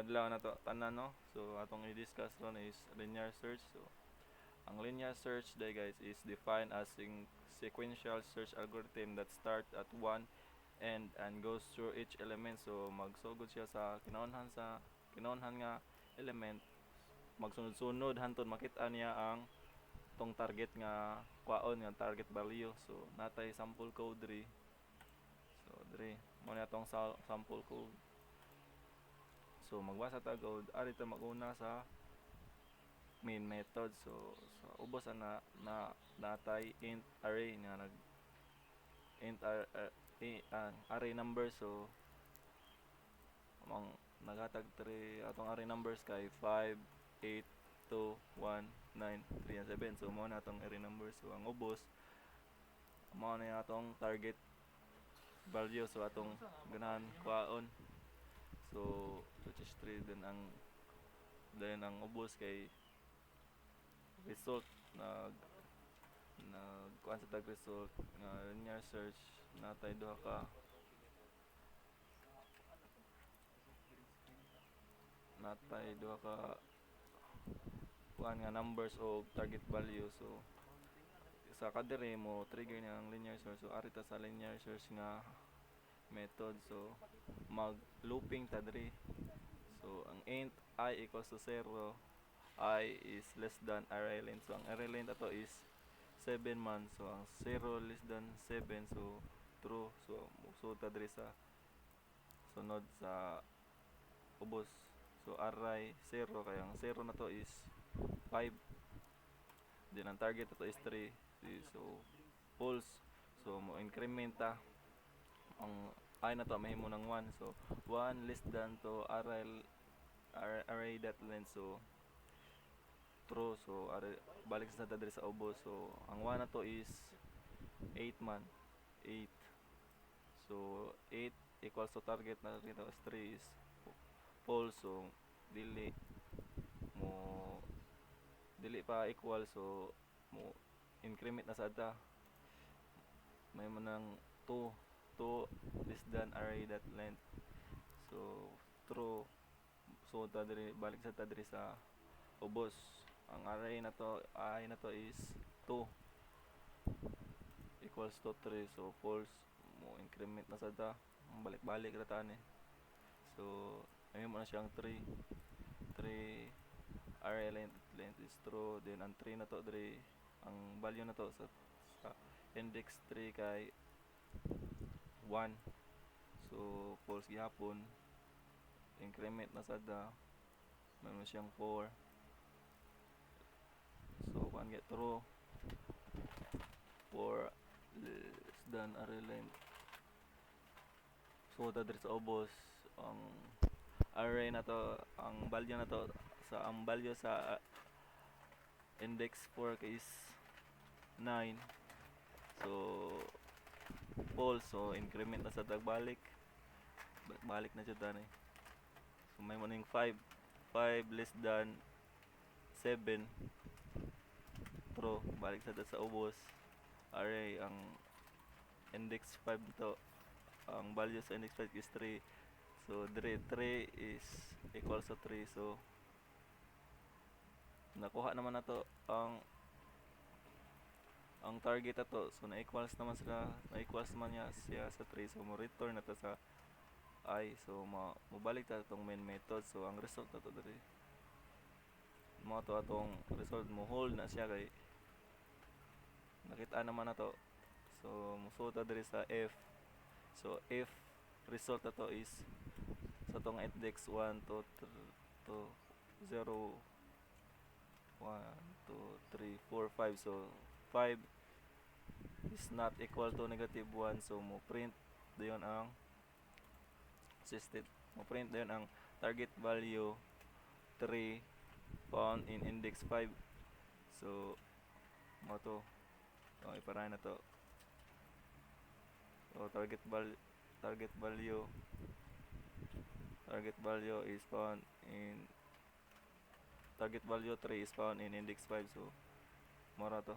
adlaw na to tanan no. So atong i-discuss ron is linear search. So ang linear search day guys is defined as sequential search algorithm that start at one end and goes through each element. So magsugod siya sa kinahanglan nga element, magsunod-sunod hantod makita niya ang tong target nga kwaon nga target value. So natay sample code diri. So diri mo na tong sample code. So magbasa ta og ari ta maguna sa main method. So ubos na natay int array nga nag int array number. So among naghatag 3 atong array numbers kay 5 8 2 1 9 3 and 7. So mo na atong array numbers. So ang ubos mo na atong target value. So atong ganahan kwaon. So which is 3 then ang ubos kay result nag kuan sa tag result nga linear search natay duha ka kuan nga numbers o target value. So sa kadire mo trigger niya ang linear search. So ari ta sa linear search nga method. So mag looping ta diri. So ang int I equals to 0, I is less than array length. So ang array length ato is 7 man. So ang 0 less than 7, so true. So musuot ta diri sa sunod sa ubos. So array 0 kay ang 0 na to is 5. Then ang target na to is 3. So false. So mo increment ta ang I na to mahimo ng 1. So 1 less than to array that length. So true. So balik sa ta diri sa ubos. So ang 1 na to is 8 man. 8. So 8 equals to target na dito is 3 is false. So dili pa equal. So mo increment na sad ta. May mo ng 2 less than array that length. So true. So ta diri balik sa ta diri sa ubos. Ang array na to I na to is 2 equals to 3. So false. Mo increment na sad ta. Balik-balik ra ta ni. So ayun mo na siyang 3 array length is true. Then ang 3 na to diri ang value na to sa index 3 kay 1. So false gihapon. Increment na sad ta. Mayroon siyang 4. So kan get true. 4 less than array length. So ta diri sa ubos ang array na to, ang value na to ang value sa index 4 is 9. So false. So increment na sa tagbalik. Balik na jud tani. So may mo ning 5 less than 7. True. Balik sa ubos. Array ang index 5 to, ang value sa index 5 is 3. So 3 is equals to 3. So nakuha naman nato ang target ato. So na-equals naman niya siya sa 3. So mo return na to sa I. So mobalik ta itong main method. So ang result na to diri mo to atong result mo hold na siya kay nakita naman na to. So musuot ta diri sa F. So if result na to is sa tong index 1 to 0 1 2 3 4 5. So 5 is not equal to negative 1. So mo print dayon ang ang target value 3 found in index 5. So mo to iparahin na to. So target value is found in target value 3 is found in index 5. So mora to.